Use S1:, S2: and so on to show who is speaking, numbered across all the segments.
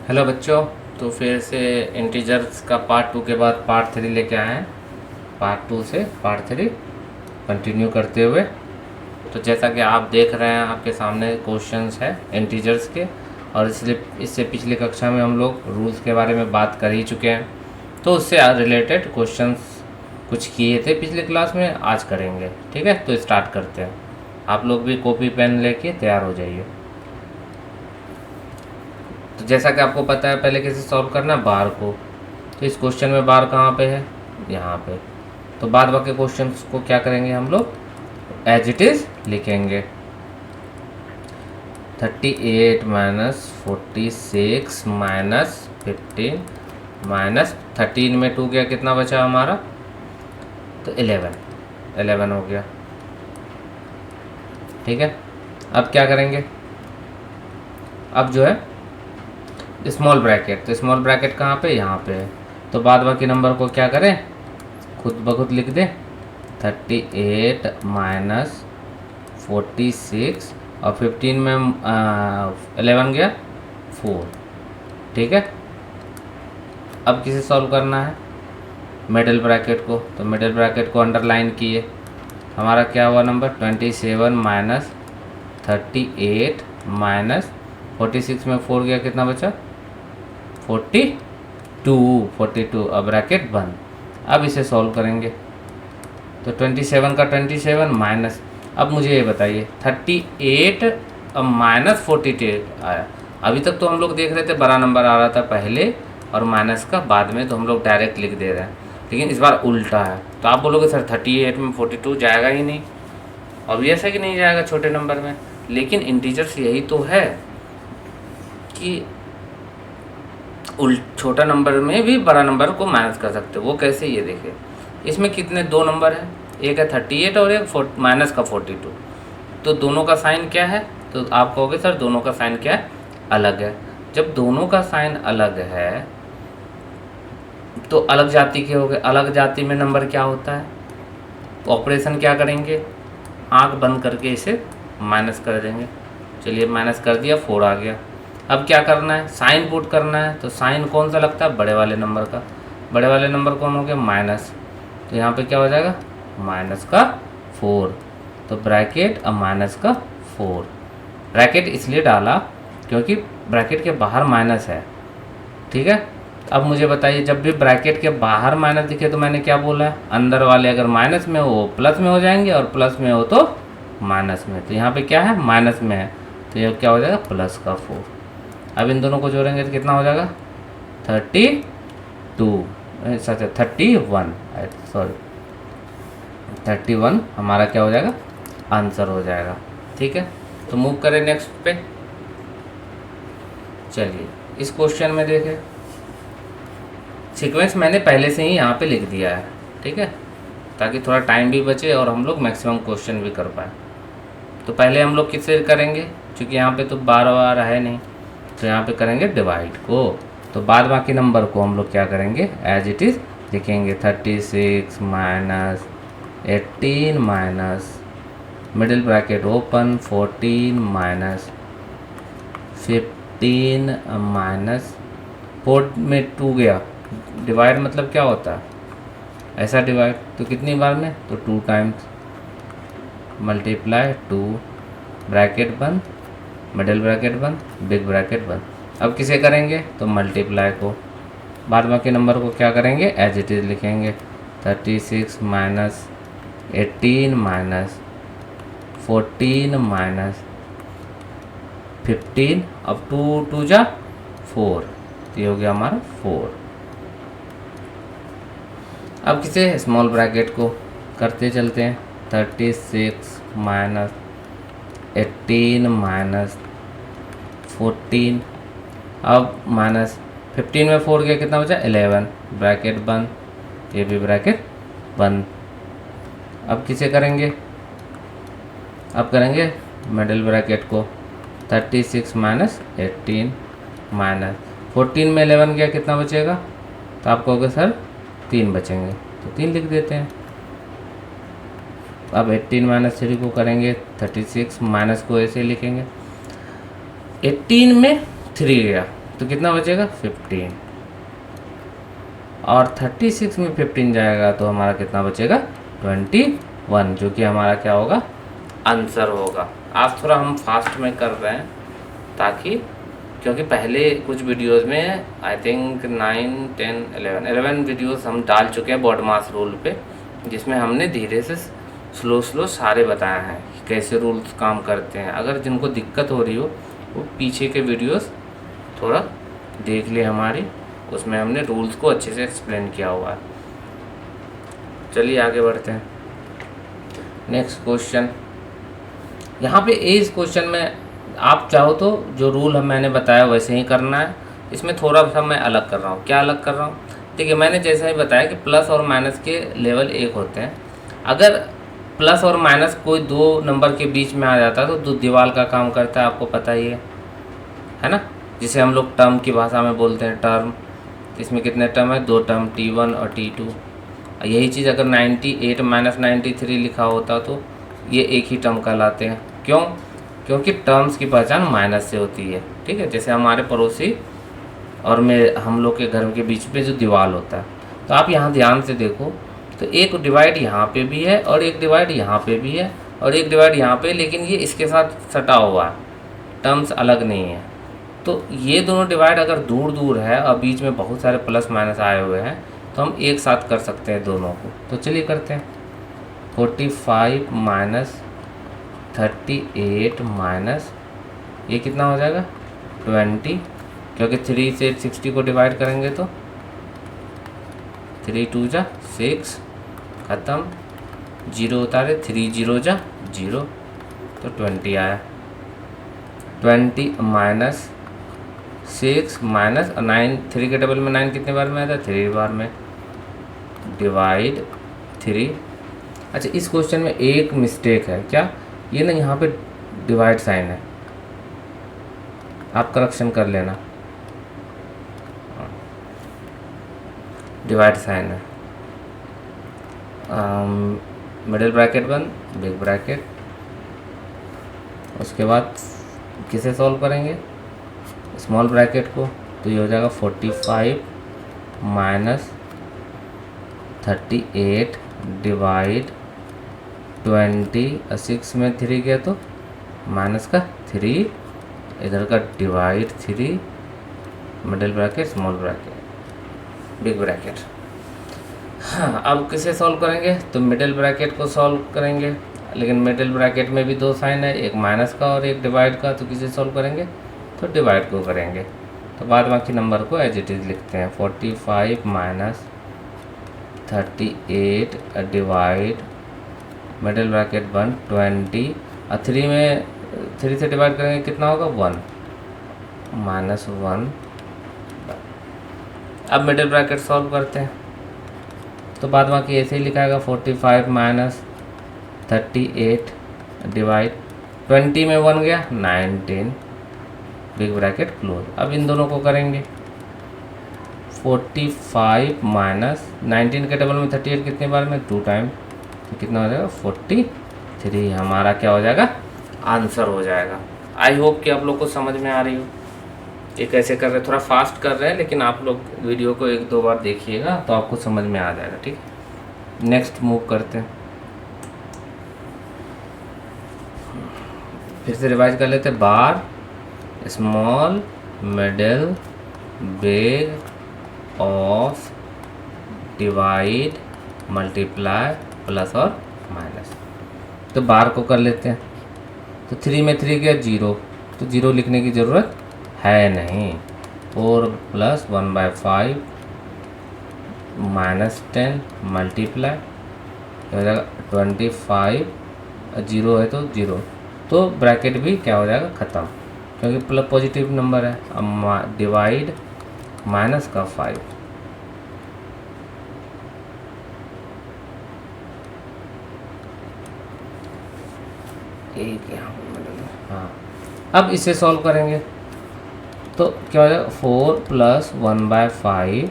S1: Hello बच्चों। तो फिर से इंटीजर्स का पार्ट 2 के बाद पार्ट 3 लेके आए हैं। पार्ट 2 से पार्ट 3 कंटिन्यू करते हुए। तो जैसा कि आप देख रहे हैं आपके सामने क्वेश्चंस है इंटीजर्स के, और इसलिए इससे पिछली कक्षा में हम लोग रूल्स के बारे में बात कर ही चुके हैं। तो उससे रिलेटेड क्वेश्चंस कुछ किए थे पिछले क्लास में, आज करेंगे। ठीक है, तो स्टार्ट करते हैं। आप लोग भी कॉपी पेन लेके तैयार हो जाइए। तो जैसा कि आपको पता है पहले कैसे सॉल्व करना है बार को। तो इस क्वेश्चन में बार कहाँ पे है, यहाँ पे। तो बाद बाकी क्वेश्चन को क्या करेंगे हम लोग, एज इट इज़ लिखेंगे। 38 माइनस 46 माइनस 15 माइनस 13 में 2 गया, कितना बचा हमारा, तो 11 हो गया। ठीक है, अब क्या करेंगे, अब जो है स्मॉल ब्रैकेट, तो स्मॉल ब्रैकेट कहाँ पे, यहाँ पे है। तो बाद बाकी नंबर को क्या करें, खुद ब खुद लिख दें। 38 माइनस 46 और 15 में 11 गया 4। ठीक है, अब किसे सॉल्व करना है, मिडिल ब्रैकेट को। तो मिडिल ब्रैकेट को अंडरलाइन किए, हमारा क्या हुआ नंबर, 27 माइनस 38 माइनस 46 में 4 गया, कितना बचा, 42। अब ब्रैकेट बंद। अब इसे सॉल्व करेंगे। तो 27 का 27 माइनस, अब मुझे ये बताइए 38 माइनस 42 आया। अभी तक तो हम लोग देख रहे थे बड़ा नंबर आ रहा था पहले और माइनस का बाद में, तो हम लोग डायरेक्ट लिख दे रहे हैं। लेकिन इस बार उल्टा है। तो आप बोलोगे सर 38 में 42 जाएगा ही नहीं, ऑब्वियस है कि नहीं जाएगा छोटे नंबर में। लेकिन इंटीजर्स यही तो है कि छोटा नंबर में भी बड़ा नंबर को माइनस कर सकते हो। वो कैसे, ये देखिए, इसमें कितने दो नंबर हैं, एक है 38 और एक माइनस का 42। तो दोनों का साइन क्या है, तो आप कहोगे सर दोनों का साइन क्या है, अलग है। जब दोनों का साइन अलग है तो अलग जाति के हो गए। अलग जाति में नंबर क्या होता है, तो ऑपरेशन क्या करेंगे, आँख बंद करके इसे माइनस कर देंगे। चलिए माइनस कर दिया, 4 आ गया। अब क्या करना है, साइन पुट करना है। तो साइन कौन सा लगता है, बड़े वाले नंबर का। बड़े वाले नंबर कौन हो गया, माइनस। तो यहाँ पे क्या हो जाएगा, माइनस का 4। तो ब्रैकेट अब माइनस का 4। ब्रैकेट इसलिए डाला क्योंकि ब्रैकेट के बाहर माइनस है। ठीक है, अब मुझे बताइए जब भी ब्रैकेट के बाहर माइनस दिखे तो मैंने क्या बोला है, अंदर वाले अगर माइनस में हो प्लस में हो जाएंगे और प्लस में हो तो माइनस में। तो यहाँ पे क्या है, माइनस में है, तो ये क्या हो जाएगा, प्लस का 4। अब इन दोनों को जोड़ेंगे तो कितना हो जाएगा, 32 सच 31 सॉरी 31 हमारा क्या हो जाएगा, आंसर हो जाएगा। ठीक है, तो मूव करें नेक्स्ट पे। चलिए इस क्वेश्चन में देखें, सीक्वेंस मैंने पहले से ही यहाँ पे लिख दिया है। ठीक है, ताकि थोड़ा टाइम भी बचे और हम लोग मैक्सिमम क्वेश्चन भी कर पाए। तो पहले हम लोग किससे करेंगे, क्योंकि यहाँ पे तो बार बार है नहीं, तो यहाँ पे करेंगे डिवाइड को। तो बाद बाकी नंबर को हम लोग क्या करेंगे, एज इट इज़ लिखेंगे। 36 minus 18 minus middle bracket open 14 minus 15 minus 4 में 2 गया। डिवाइड मतलब क्या होता है, ऐसा डिवाइड, तो कितनी बार में, तो 2 टाइम्स, मल्टीप्लाई 2, ब्रैकेट बंद, मिडिल ब्रैकेट बंद, बिग ब्रैकेट बंद। अब किसे करेंगे, तो मल्टीप्लाई को। बाद बाकी नंबर को क्या करेंगे, एज इट इज़ लिखेंगे। 36 माइनस 18 माइनस 14 माइनस 15, अब 2 2 जा 4, तो ये हो गया हमारा 4। अब किसे, स्मॉल ब्रैकेट को करते चलते हैं। 36 माइनस 18 माइनस 14, अब माइनस 15 में 4 गया, कितना बचा, 11, ब्रैकेट बंद, ये भी ब्रैकेट बंद। अब किसे करेंगे, अब करेंगे मिडिल ब्रैकेट को। 36 माइनस 18 माइनस 14 में 11 गया, कितना बचेगा, तो आप कहोगे सर 3 बचेंगे, तो 3 लिख देते हैं। अब 18 माइनस 3 को करेंगे, 36 माइनस को ऐसे लिखेंगे। 18 में 3 गया तो कितना बचेगा 15, और 36 में 15 जाएगा तो हमारा कितना बचेगा 21, जो कि हमारा क्या होगा आंसर होगा। आज थोड़ा हम फास्ट में कर रहे हैं ताकि, क्योंकि पहले कुछ वीडियोस में आई थिंक 9, 10, 11 वीडियोस हम डाल चुके हैं बॉड मास रूल पे, जिसमें हमने धीरे से स्लो सारे बताए हैं कि कैसे रूल्स काम करते हैं। अगर जिनको दिक्कत हो रही हो वो पीछे के वीडियोस थोड़ा देख ले हमारी, उसमें हमने रूल्स को अच्छे से एक्सप्लेन किया हुआ है। चलिए आगे बढ़ते हैं। नेक्स्ट क्वेश्चन, यहाँ पे इस क्वेश्चन में आप चाहो तो जो रूल मैंने बताया वैसे ही करना है। इसमें थोड़ा सा मैं अलग कर रहा हूँ। क्या अलग कर रहा हूँ? देखिए, मैंने जैसा ही बताया कि प्लस और माइनस के लेवल एक होते हैं। अगर प्लस और माइनस कोई दो नंबर के बीच में आ जाता है तो दीवार का काम करता है, आपको पता ही है ना, जिसे हम लोग टर्म की भाषा में बोलते हैं टर्म। इसमें कितने टर्म है? 2 टर्म, T1 और T2। यही चीज़ अगर 98 माइनस 93 लिखा होता तो ये एक ही टर्म कहलाते हैं। क्यों? क्योंकि टर्म्स की पहचान माइनस से होती है। ठीक है, जैसे हमारे पड़ोसी और हम लोग के घर के बीच में जो दीवार होता है, तो आप यहाँ ध्यान से देखो तो एक डिवाइड यहाँ पे भी है और एक डिवाइड यहाँ पे भी है और एक डिवाइड यहाँ पे, लेकिन ये इसके साथ सटा हुआ है, टर्म्स अलग नहीं है। तो ये दोनों डिवाइड अगर दूर दूर है और बीच में बहुत सारे प्लस माइनस आए हुए हैं तो हम एक साथ कर सकते हैं दोनों को। तो चलिए करते हैं। 45 माइनस 38 माइनस ये कितना हो जाएगा 20, क्योंकि 3 से 60 को डिवाइड करेंगे तो 3 2 जा 6, ख़त्म, 0 उतारे, 3 0 जा 0, तो 20 आया। 20 माइनस 6 माइनस 9, 3 के डबल में 9 कितने बार में आता है? 3 बार में, डिवाइड 3। अच्छा, इस क्वेश्चन में एक मिस्टेक है। क्या? ये ना यहाँ पे डिवाइड साइन है, आप करेक्शन कर लेना। डिवाइड साइन है, मिडिल ब्रैकेट बंद, बिग ब्रैकेट, उसके बाद किसे सॉल्व करेंगे? स्मॉल ब्रैकेट को। तो ये हो जाएगा 45 माइनस 38 डिवाइड 20, 6 में 3 गया तो माइनस का 3, इधर का divide 3, middle bracket, small bracket, big bracket. हाँ, अब किसे सॉल्व करेंगे? तो मिडिल ब्रैकेट को सॉल्व करेंगे, लेकिन मिडिल ब्रैकेट में भी दो साइन है, एक माइनस का और एक डिवाइड का। तो किसे सॉल्व करेंगे? तो डिवाइड को करेंगे। तो बाद बाकी नंबर को एज इट इज़ लिखते हैं। 45 माइनस 38 डिवाइड मिडिल ब्रैकेट 1 20, और 3 में 3 से डिवाइड करेंगे कितना होगा 1 माइनस 1। अब मिडिल ब्रैकेट सॉल्व करते हैं तो बाद बाकी ऐसे ही लिखाएगा 45 माइनस 38 डिवाइड 20 में 1 गया 19, बिग ब्रैकेट क्लोज। अब इन दोनों को करेंगे। 45 माइनस 19 के डबल में 38 कितने बार में? 2 टाइम, तो कितना हो जाएगा 43, हमारा क्या हो जाएगा आंसर हो जाएगा। आई होप कि आप लोग को समझ में आ रही हो। ये कैसे कर रहे हैं, थोड़ा फास्ट कर रहे हैं, लेकिन आप लोग वीडियो को 1-2 बार देखिएगा तो आपको समझ में आ जाएगा। ठीक, नेक्स्ट मूव करते हैं। फिर से रिवाइज कर लेते हैं। Bar, small, middle, big, off, divide, multiply, plus और माइनस। तो बार को कर लेते हैं। तो 3 में 3 गया 0, तो 0 लिखने की ज़रूरत है नहीं। 4 प्लस 1/5 माइनस 10 मल्टीप्लाई हो जाएगा 25, 0 है तो 0, तो ब्रैकेट भी क्या हो जाएगा ख़त्म, क्योंकि प्लस पॉजिटिव नंबर है। अब डिवाइड माइनस का 5, एक यहाँ पर। हाँ, अब इसे सॉल्व करेंगे तो क्या हो जाएगा 4 plus 1/5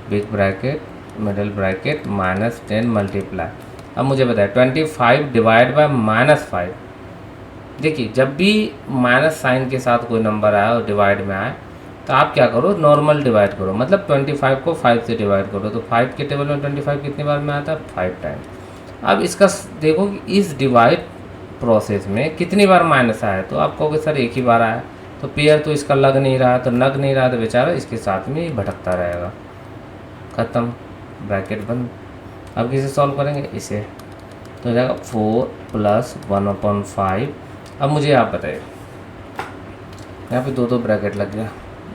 S1: big bracket middle bracket minus 10 multiply. अब मुझे बताए 25 डिवाइड बाय -5। देखिए, जब भी माइनस साइन के साथ कोई नंबर आए और डिवाइड में आए तो आप क्या करो, नॉर्मल डिवाइड करो, मतलब 25 को 5 से डिवाइड करो। तो 5 के टेबल में 25 कितनी बार में आता है, 5 टाइम। अब इसका देखो कि इस डिवाइड प्रोसेस में कितनी बार माइनस आया, तो आप कहोगे सर एक ही बार आया, तो पेयर तो इसका लग नहीं रहा, तो लग नहीं रहा तो बेचारा इसके साथ में ही भटकता रहेगा। ख़त्म, ब्रैकेट बंद। अब किसे सॉल्व करेंगे, इसे, तो हो जाएगा 4 + 1/5। अब मुझे आप बताइए, यहाँ पे दो ब्रैकेट लग गया,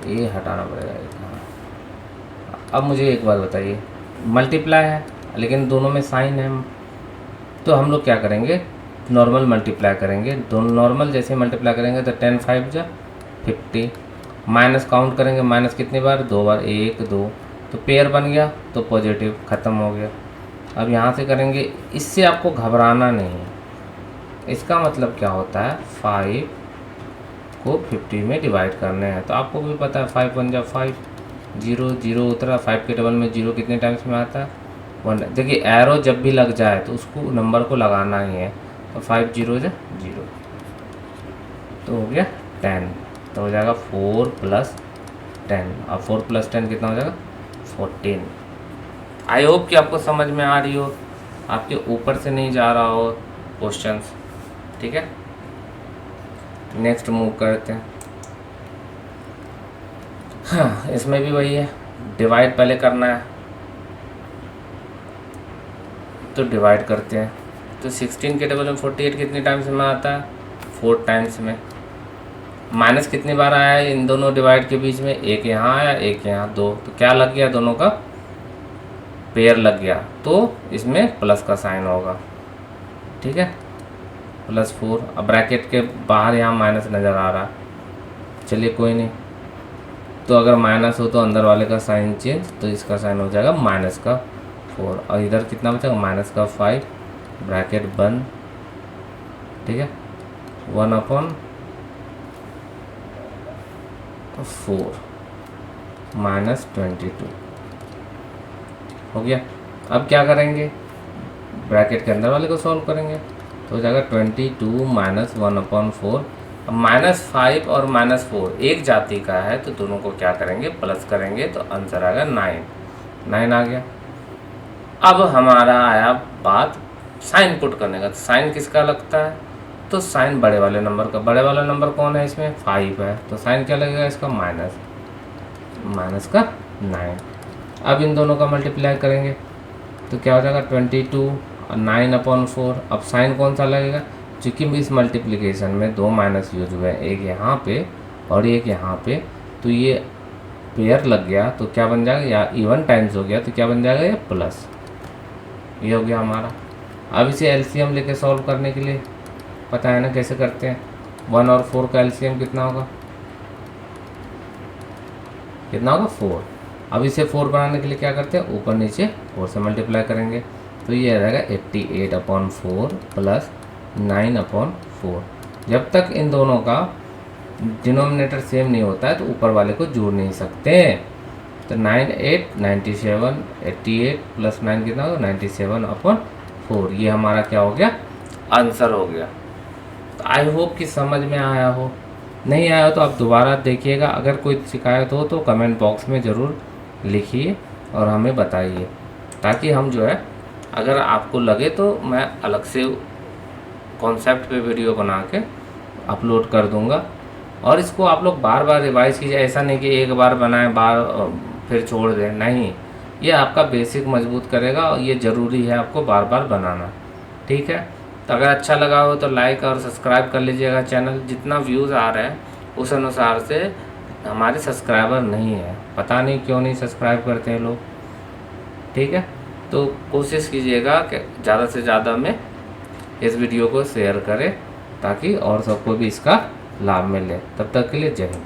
S1: ये हटाना पड़ेगा एक। हाँ, अब मुझे एक बात बताइए, मल्टीप्लाई है लेकिन दोनों में साइन है, तो हम लोग क्या करेंगे, नॉर्मल मल्टीप्लाई करेंगे। दोनों नॉर्मल जैसे मल्टीप्लाई करेंगे तो 10 5 जा 50, माइनस काउंट करेंगे, माइनस कितनी बार, 2 बार, 1 2, तो पेयर बन गया, तो पॉजिटिव, ख़त्म हो गया। अब यहाँ से करेंगे, इससे आपको घबराना नहीं है। इसका मतलब क्या होता है, 5 को 50 में डिवाइड करने हैं, तो आपको भी पता है 5 1 जा 5, 0 0 उतरा, 5 के टेबल में 0 कितने टाइम्स में आता है, 1। देखिए एरो जब भी लग जाए तो उसको नंबर को लगाना ही है, तो 5 0 जा 0, तो हो गया 10, तो हो जाएगा 4 + 10। अब 4 + 10 कितना हो जाएगा, 14। आई होप कि आपको समझ में आ रही हो, आपके ऊपर से नहीं जा रहा हो क्वेश्चंस, ठीक है। नेक्स्ट मूव करते हैं। हाँ, इसमें भी वही है, डिवाइड पहले करना है, तो डिवाइड करते हैं। तो 16 के टेबल में 48 कितने टाइम्स में आता है, 4 टाइम्स में। माइनस कितनी बार आया है इन दोनों डिवाइड के बीच में, एक यहाँ आया, एक यहाँ, 2, तो क्या लग गया, दोनों का पेयर लग गया, तो इसमें प्लस का साइन होगा, ठीक है, +4। अब ब्रैकेट के बाहर यहाँ माइनस नज़र आ रहा, चलिए कोई नहीं, तो अगर माइनस हो तो अंदर वाले का साइन चेंज, तो इसका साइन हो जाएगा -4, और इधर कितना बचेगा, -5, ब्रैकेट बंद, ठीक है, 1/4 -22 हो गया। अब क्या करेंगे, ब्रैकेट के अंदर वाले को सॉल्व करेंगे, तो हो जाएगा 22 - 1/4। अब -5 और -4 एक जाति का है, तो दोनों को क्या करेंगे, प्लस करेंगे, तो आंसर आएगा 9 आ गया। अब हमारा आया बात साइन पुट करने का, तो साइन किसका लगता है, तो साइन बड़े वाले नंबर का, बड़े वाला नंबर कौन है इसमें, 5 है, तो साइन क्या लगेगा इसका, माइनस का 9। अब इन दोनों का मल्टीप्लाई करेंगे, तो क्या हो जाएगा 22 और 9/4। अब साइन कौन सा लगेगा, चूँकि इस मल्टीप्लिकेशन में 2 माइनस यूज हुए, एक यहाँ पे और एक यहाँ पे, तो ये पेयर लग गया, तो क्या बन जाएगा, या इवन टाइम्स हो गया, तो क्या बन जाएगा, ये प्लस, ये हो गया हमारा। अब इसे एलसीएम लेके सॉल्व करने के लिए पता है ना कैसे करते हैं, 1 और 4 का एलसीएम कितना होगा, 4। अब इसे 4 बनाने के लिए क्या करते हैं, ऊपर नीचे 4 से मल्टीप्लाई करेंगे, तो ये आ जाएगा 88/4 + 9/4। जब तक इन दोनों का डिनोमिनेटर सेम नहीं होता है तो ऊपर वाले को जोड़ नहीं सकते, तो 9 8 97, 88 + 9 कितना होगा, 97/4। ये हमारा क्या हो गया, आंसर हो गया। तो आई होप कि समझ में आया हो, नहीं आया हो तो आप दोबारा देखिएगा। अगर कोई शिकायत हो तो कमेंट बॉक्स में ज़रूर लिखिए और हमें बताइए, ताकि हम जो है, अगर आपको लगे तो मैं अलग से कॉन्सेप्ट पे वीडियो बना के अपलोड कर दूंगा। और इसको आप लोग बार बार रिवाइज कीजिए, ऐसा नहीं कि एक बार बनाएं बार फिर छोड़ दें, नहीं, ये आपका बेसिक मजबूत करेगा और ये ज़रूरी है आपको बार बार बनाना, ठीक है। तो अगर अच्छा लगा हो तो लाइक और सब्सक्राइब कर लीजिएगा चैनल। जितना व्यूज़ आ रहा है उस अनुसार से हमारे सब्सक्राइबर नहीं है, पता नहीं क्यों नहीं सब्सक्राइब करते हैं लोग, ठीक है। तो कोशिश कीजिएगा कि ज़्यादा से ज़्यादा में इस वीडियो को शेयर करें, ताकि और सबको भी इसका लाभ मिले। तब तक के लिए जय हिंद।